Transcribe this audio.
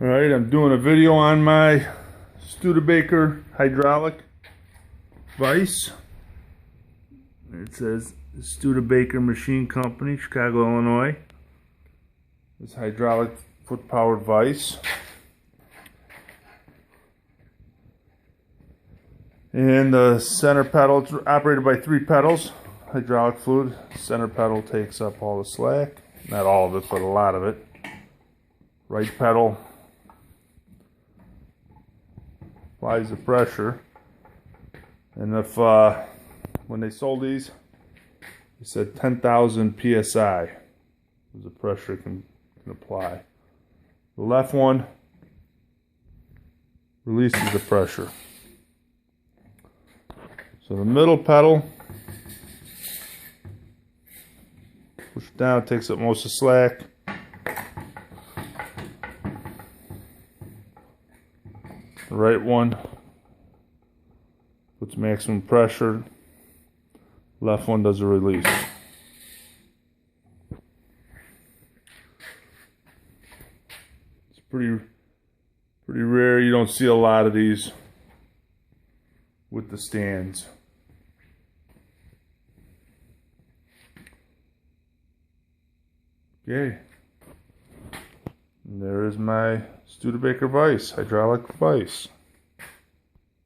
Alright, I'm doing a video on my Studebaker hydraulic vise. It says Studebaker Machine Company, Chicago, Illinois. This hydraulic foot powered vise. And the center pedal, it's operated by 3 pedals. Hydraulic fluid. Center pedal takes up all the slack. Not all of it, but a lot of it. Right pedal applies the pressure. And if when they sold these, they said 10,000 psi is the pressure it can apply. The left one releases the pressure. So the middle pedal, push down, takes up most of the slack. The right one puts maximum pressure. Left one does a release. It's pretty rare. You don't see a lot of these with the stands. Okay. And there is my Studebaker vise, hydraulic vise.